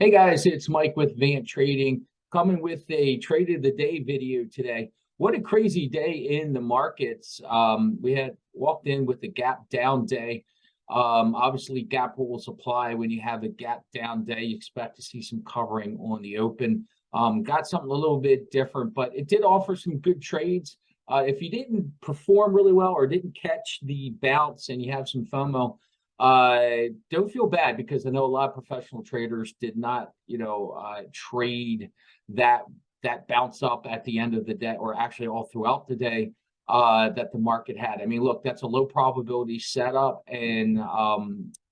Hey guys, it's Mike with Vant Trading, coming with a trade of the day video today. What a crazy day in the markets. We had walked in with a gap down day. Obviously, gap will supply. When you have a gap down day, you expect to see some covering on the open. Got something a little bit different, but it did offer some good trades. If you didn't perform really well or didn't catch the bounce and you have some FOMO, don't feel bad, because I know a lot of professional traders did not, trade that bounce up at the end of the day, or actually all throughout the day that the market had. I mean, look, that's a low probability setup, and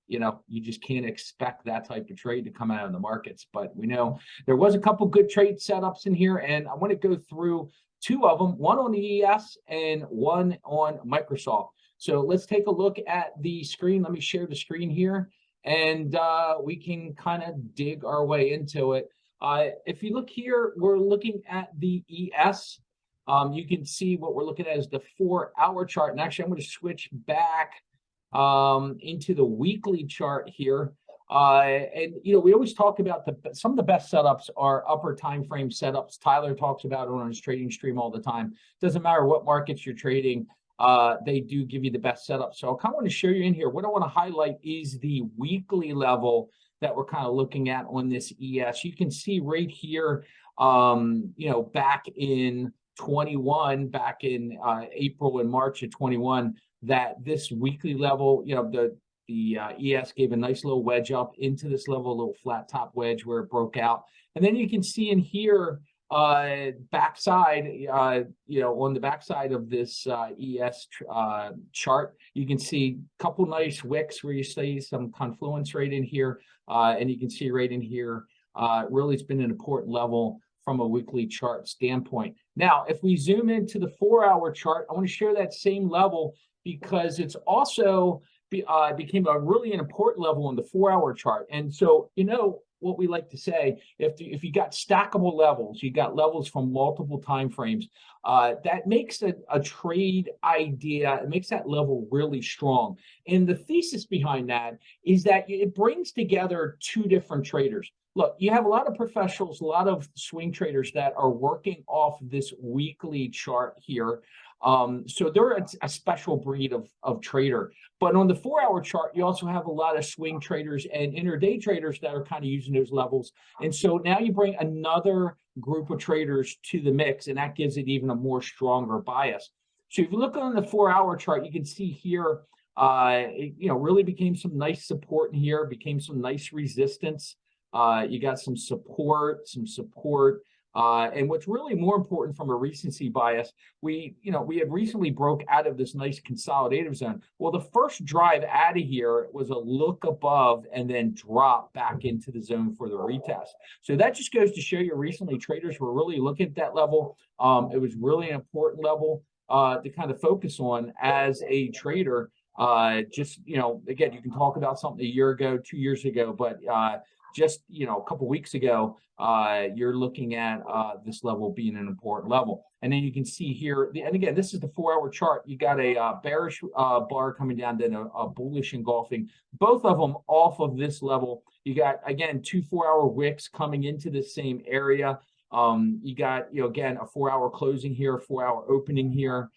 you just can't expect that type of trade to come out of the markets. But we know there was a couple good trade setups in here, and I want to go through two of them, one on the ES and one on Microsoft. So let's take a look at the screen. Let me share the screen here, and we can kind of dig our way into it. If you look here, we're looking at the ES. You can see what we're looking at is the 4-hour chart. And actually, I'm going to switch back into the weekly chart here. We always talk about some of the best setups are upper time frame setups. Tyler talks about it on his trading stream all the time. Doesn't matter what markets you're trading. They do give you the best setup. So I kind of want to show you in here. What I want to highlight is the weekly level that we're kind of looking at on this ES. You can see right here, back in 21, back in April and March of 21, that this weekly level, the ES gave a nice little wedge up into this level, a little flat top wedge where it broke out. And then you can see in here, backside, on the backside of this ES chart, you can see a couple nice wicks where you see some confluence right in here, and you can see right in here, really it's been an important level from a weekly chart standpoint. Now, if we zoom into the 4-hour chart, I want to share that same level, because it's also became a really important level on the 4-hour chart. And so, what we like to say, if you got stackable levels, you got levels from multiple time frames, that makes a trade idea, it makes that level really strong. And the thesis behind that is that it brings together two different traders. Look, you have a lot of professionals, a lot of swing traders that are working off this weekly chart here. So they're a special breed of trader. But on the 4-hour chart, you also have a lot of swing traders and intraday traders that are kind of using those levels. And so now you bring another group of traders to the mix, and that gives it even a more stronger bias. So if you look on the 4-hour chart, you can see here, it really became some nice support in here, became some nice resistance. You got some support, and what's really more important from a recency bias, we had recently broke out of this nice consolidative zone. Well, the first drive out of here was a look above and then drop back into the zone for the retest. So that just goes to show you recently traders were really looking at that level. It was really an important level to kind of focus on as a trader. Again, you can talk about something a year ago, 2 years ago, but just a couple weeks ago, you're looking at this level being an important level. And then you can see here, and again, this is the 4-hour chart. You got a bearish bar coming down, then a bullish engulfing, both of them off of this level. You got, again, 2 4-hour wicks coming into the same area. You got, again, a 4-hour closing here, a 4-hour opening here.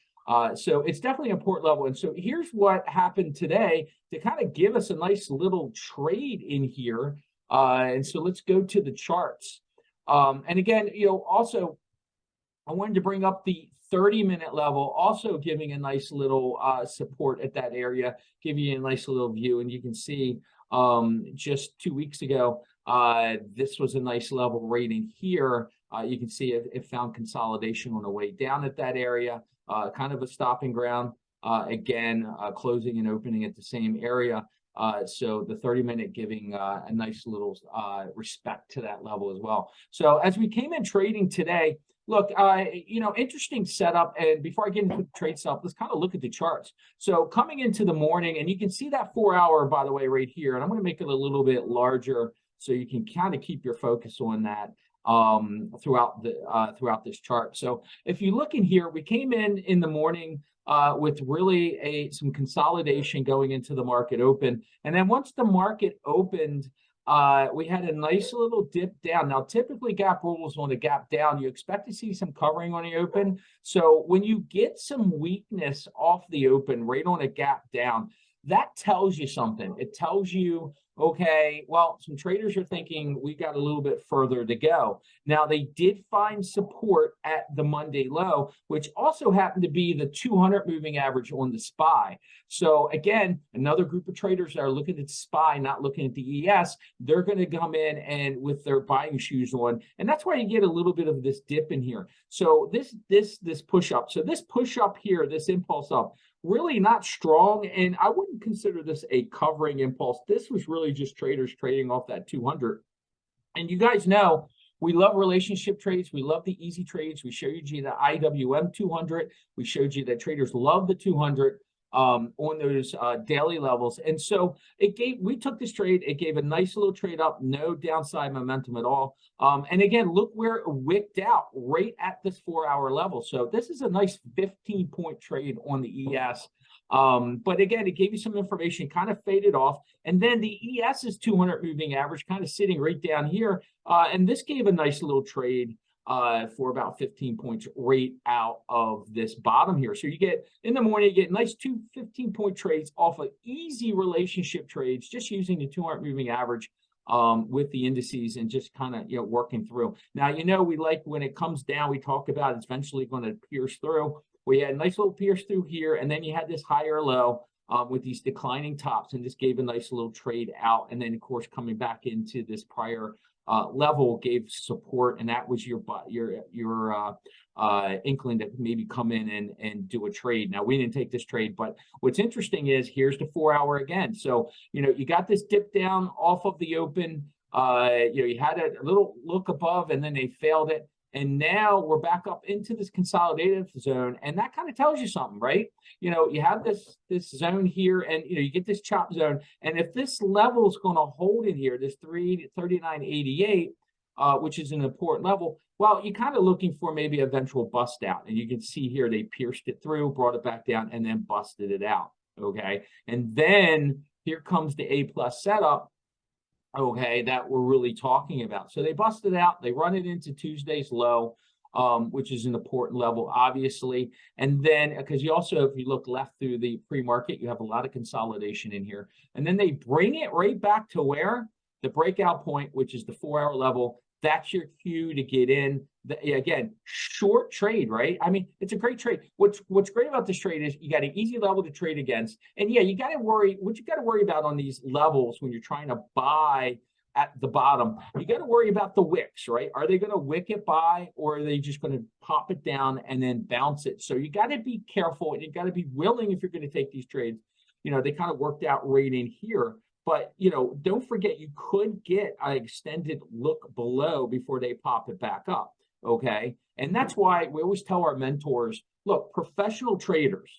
So it's definitely an important level. And so here's what happened today to kind of give us a nice little trade in here. And so let's go to the charts. And again, also, I wanted to bring up the 30-minute level, also giving a nice little support at that area, give you a nice little view. And you can see just 2 weeks ago, this was a nice level right in here. You can see it found consolidation on the way down at that area, kind of a stopping ground. Again, closing and opening at the same area. So the 30-minute giving a nice little respect to that level as well. So as we came in trading today, look, interesting setup. And before I get into the trade stuff, let's kind of look at the charts. So coming into the morning, and you can see that 4-hour, by the way, right here. And I'm going to make it a little bit larger so you can kind of keep your focus on that throughout this chart. So if you look in here, we came in the morning with really some consolidation going into the market open. And then once the market opened, we had a nice little dip down. Now, typically gap rules on a gap down, you expect to see some covering on the open. So when you get some weakness off the open right on a gap down, that tells you something. It tells you, okay, well, some traders are thinking we got a little bit further to go. Now, they did find support at the Monday low, which also happened to be the 200 moving average on the SPY. So again, another group of traders that are looking at SPY, not looking at the ES, they're going to come in and with their buying shoes on. And that's why you get a little bit of this dip in here. So this push up. So this push up here, this impulse up, really not strong, and I wouldn't consider this a covering impulse. This was really just traders trading off that 200. And you guys know we love relationship trades. We love the easy trades. We showed you the IWM 200. We showed you that traders love the 200 on those daily levels. And so we took this trade. It gave a nice little trade up, no downside momentum at all. And again, look where it wicked out right at this 4-hour level. So this is a nice 15-point trade on the ES. But again, it gave you some information, kind of faded off. And then the ES's 200 moving average kind of sitting right down here. And this gave a nice little trade for about 15 points right out of this bottom here. So you get, in the morning, you get nice 15-point trades off of easy relationship trades, just using the 200 moving average with the indices and just kind of, working through. Now, we like when it comes down, we talk about it's eventually going to pierce through. We had a nice little pierce through here, and then you had this higher low with these declining tops, and this gave a nice little trade out. And then, of course, coming back into this prior level gave support, and that was your inkling to maybe come in and do a trade. Now, we didn't take this trade, but what's interesting is here's the 4-hour again. So, you got this dip down off of the open. You had a little look above, and then they failed it. And now we're back up into this consolidative zone, and that kind of tells you something, right? You have this zone here, and you get this chop zone, and if this level is going to hold in here, this 339.88, which is an important level, well, you're kind of looking for maybe eventual bust out, and you can see here they pierced it through, brought it back down, and then busted it out. Okay, and then here comes the A+ setup. Okay, that we're really talking about. So they busted out, they run it into Tuesday's low, which is an important level, obviously. And then, because you also, if you look left through the pre-market, you have a lot of consolidation in here. And then they bring it right back to where? The breakout point, which is the 4-hour level. That's your cue to get in. Again, short trade, right? I mean, it's a great trade. What's great about this trade is you got an easy level to trade against. And yeah, you got to worry, what you got to worry about on these levels when you're trying to buy at the bottom, you got to worry about the wicks, right? Are they going to wick it by, or are they just going to pop it down and then bounce it? So you got to be careful, and you got to be willing if you're going to take these trades. They kind of worked out right in here. But, don't forget, you could get an extended look below before they pop it back up, okay? And that's why we always tell our mentors, look, professional traders,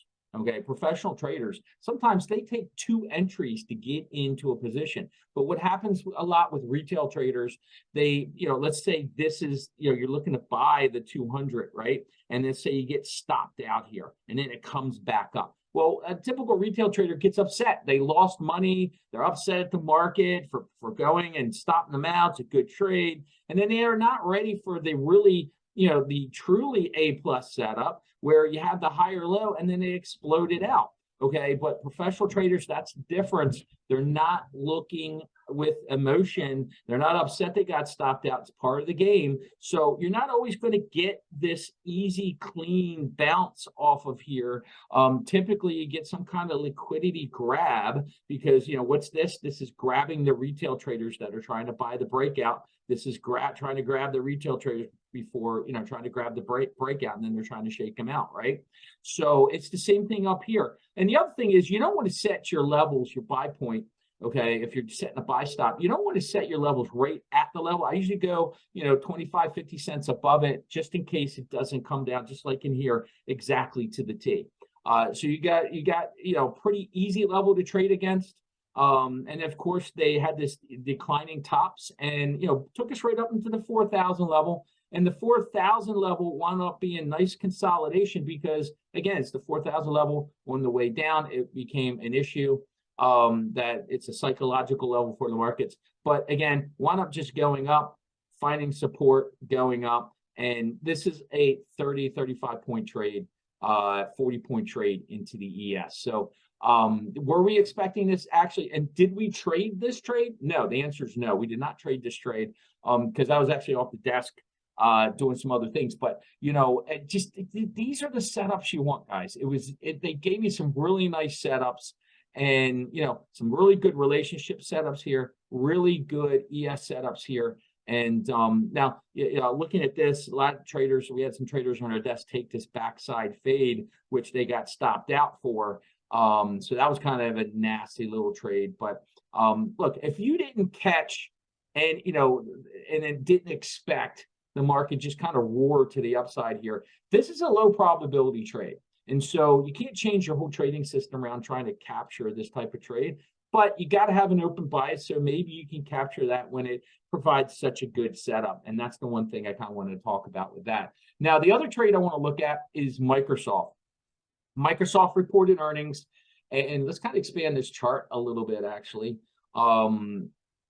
sometimes they take 2 entries to get into a position. But what happens a lot with retail traders, they, let's say this is, you're looking to buy the 200, right? And then say you get stopped out here, and then it comes back up. Well, a typical retail trader gets upset. They lost money. They're upset at the market for going and stopping them out. It's a good trade. And then they are not ready for the really, the truly A+ setup where you have the higher low and then they explode it out. Okay, but professional traders, that's the difference. They're not looking with emotion. They're not upset they got stopped out. It's part of the game. So you're not always going to get this easy, clean bounce off of here. Typically, you get some kind of liquidity grab because, what's this? This is grabbing the retail traders that are trying to buy the breakout. This is trying to grab the retail traders before, trying to grab the breakout, and then they're trying to shake them out, right? So it's the same thing up here. And the other thing is you don't want to set your levels, your buy point, okay? If you're setting a buy stop, you don't want to set your levels right at the level. I usually go, 25, 50 cents above it, just in case it doesn't come down, just like in here, exactly to the T. So you got, pretty easy level to trade against. And of course they had this declining tops and, took us right up into the 4,000 level. And the 4,000 level wound up being nice consolidation because, again, it's the 4,000 level. On the way down, it became an issue. that it's a psychological level for the markets. But again, wound up just going up, finding support, going up. And this is a 35 point trade, 40 point trade into the ES. So were we expecting this actually? And did we trade this trade? No, the answer is no. We did not trade this trade because I was actually off the desk doing some other things. But, you know, these are the setups you want, guys. They gave me some really nice setups and, you know, some really good relationship setups here, really good ES setups here. And now, you know, looking at this, a lot of traders, we had some traders on our desk take this backside fade, which they got stopped out for. So that was kind of a nasty little trade. But look, if you didn't catch and, you know, and then didn't expect the market just kind of roar to the upside here, this is a low probability trade. And so you can't change your whole trading system around trying to capture this type of trade, but you got to have an open bias. So maybe you can capture that when it provides such a good setup. And that's the one thing I kind of wanted to talk about with that. Now, the other trade I want to look at is Microsoft. Microsoft reported earnings, and let's kind of expand this chart a little bit, actually.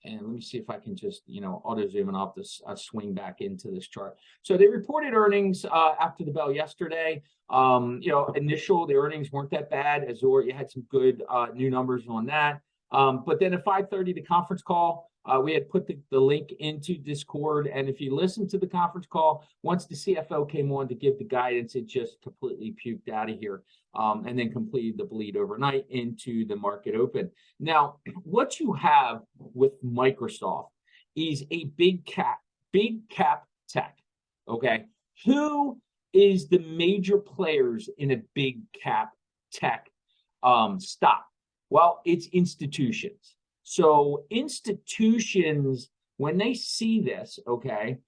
And let me see if I can just, you know, auto zoom and I'll just swing back into this chart. So they reported earnings after the bell yesterday. You know, the earnings weren't that bad. Azure, you had some good new numbers on that. But then at 5:30, the conference call, we had put the link into Discord. And if you listen to the conference call, once the CFO came on to give the guidance, it just completely puked out of here and then completed the bleed overnight into the market open. Now, what you have with Microsoft is a big cap tech, okay? Who is the major players in a big cap tech stock? Well, it's institutions. So institutions, when they see this, okay,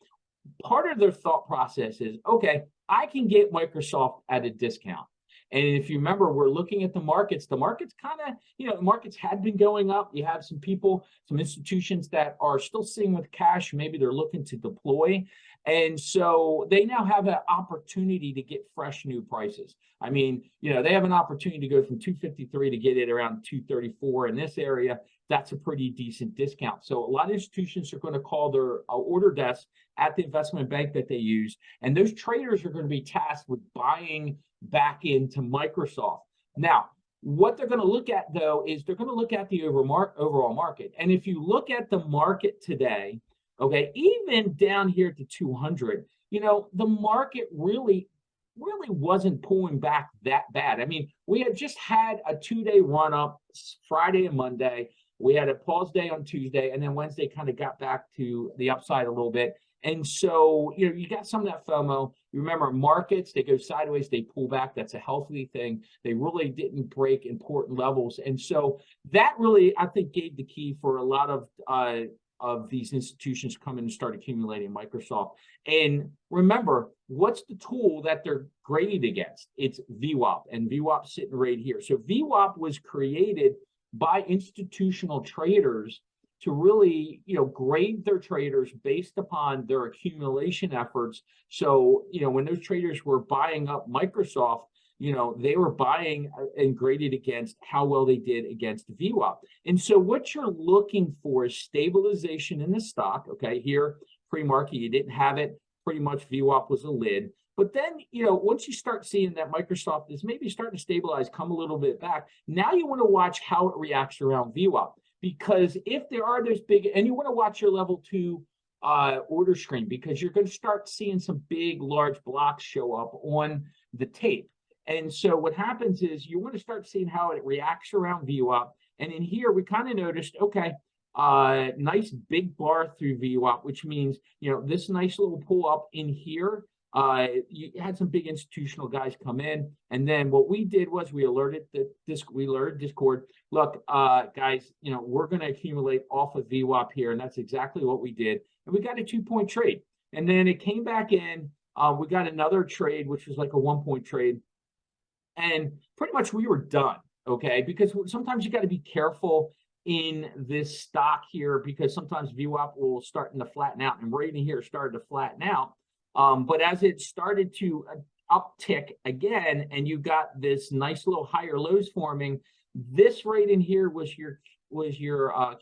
part of their thought process is, okay, I can get Microsoft at a discount. And if you remember, we're looking at the markets kind of, you know, the markets had been going up. You have some people, some institutions that are still sitting with cash. Maybe they're looking to deploy. And so they now have an opportunity to get fresh new prices. I mean, you know, they have an opportunity to go from 253 to get it around 234 in this area. That's a pretty decent discount. So a lot of institutions are going to call their order desk at the investment bank that they use. And those traders are going to be tasked with buying back into Microsoft. Now, what they're going to look at, though, is they're going to look at the overall market. And if you look at the market today, okay, even down here to 200, you know, the market really wasn't pulling back that bad. I mean, we had just had a 2-day run up Friday and Monday. We had a pause day on Tuesday, and then Wednesday kind of got back to the upside a little bit. And so, you know, you got some of that FOMO. You remember markets, they go sideways, they pull back. That's a healthy thing. They really didn't break important levels. And so that really, I think, gave the key for a lot of these institutions come in and start accumulating Microsoft. And remember, what's the tool that they're graded against? It's VWAP, and VWAP sitting right here. So VWAP was created by institutional traders to really, you know, grade their traders based upon their accumulation efforts. So, you know, when those traders were buying up Microsoft, you know, they were buying and graded against how well they did against VWAP. And so what you're looking for is stabilization in the stock. Okay, here, pre-market, you didn't have it. Pretty much VWAP was a lid. But then, you know, once you start seeing that Microsoft is maybe starting to stabilize, come a little bit back, now you want to watch how it reacts around VWAP. Because if there are those big, and you want to watch your level 2 order screen, because you're going to start seeing some big, large blocks show up on the tape. And so what happens is you want to start seeing how it reacts around VWAP. And in here, we kind of noticed, okay, nice big bar through VWAP, which means, you know, this nice little pull up in here. You had some big institutional guys come in, and then what we did was we alerted Discord. Look, guys, you know, we're going to accumulate off of VWAP here, and that's exactly what we did. And we got a 2-point trade, and then it came back in. We got another trade, which was like a 1-point trade, and pretty much we were done. Okay, because sometimes you got to be careful in this stock here, because sometimes VWAP will start to flatten out, and right in here started to flatten out. But as it started to uptick again, and you got this nice little higher lows forming, This right in here was your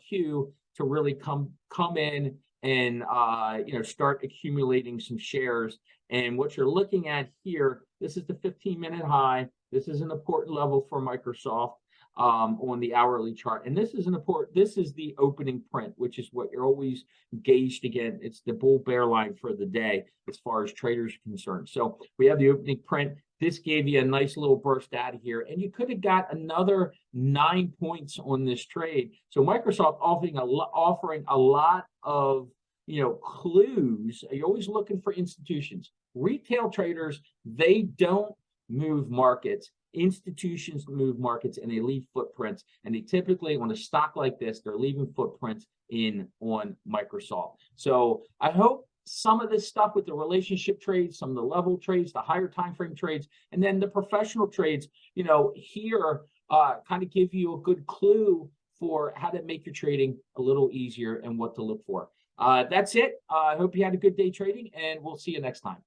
cue to really come in and start accumulating some shares. And what you're looking at here, this is the 15-minute high. This is an important level for Microsoft on the hourly chart. And this is the opening print, which is what you're always gauged again. It's the bull bear line for the day as far as traders are concerned. So we have the opening print. This gave you a nice little burst out of here, and you could have got another 9 points on this trade. So Microsoft offering a lot of clues. You're always looking for institutions. Retail traders, they don't move markets. Institutions move markets, and they leave footprints. And they typically, on a stock like this, they're leaving footprints on Microsoft. So I hope some of this stuff with the relationship trades, some of the level trades, the higher time frame trades, and then the professional trades, here kind of give you a good clue for how to make your trading a little easier and what to look for. That's it. I hope you had a good day trading, and we'll see you next time.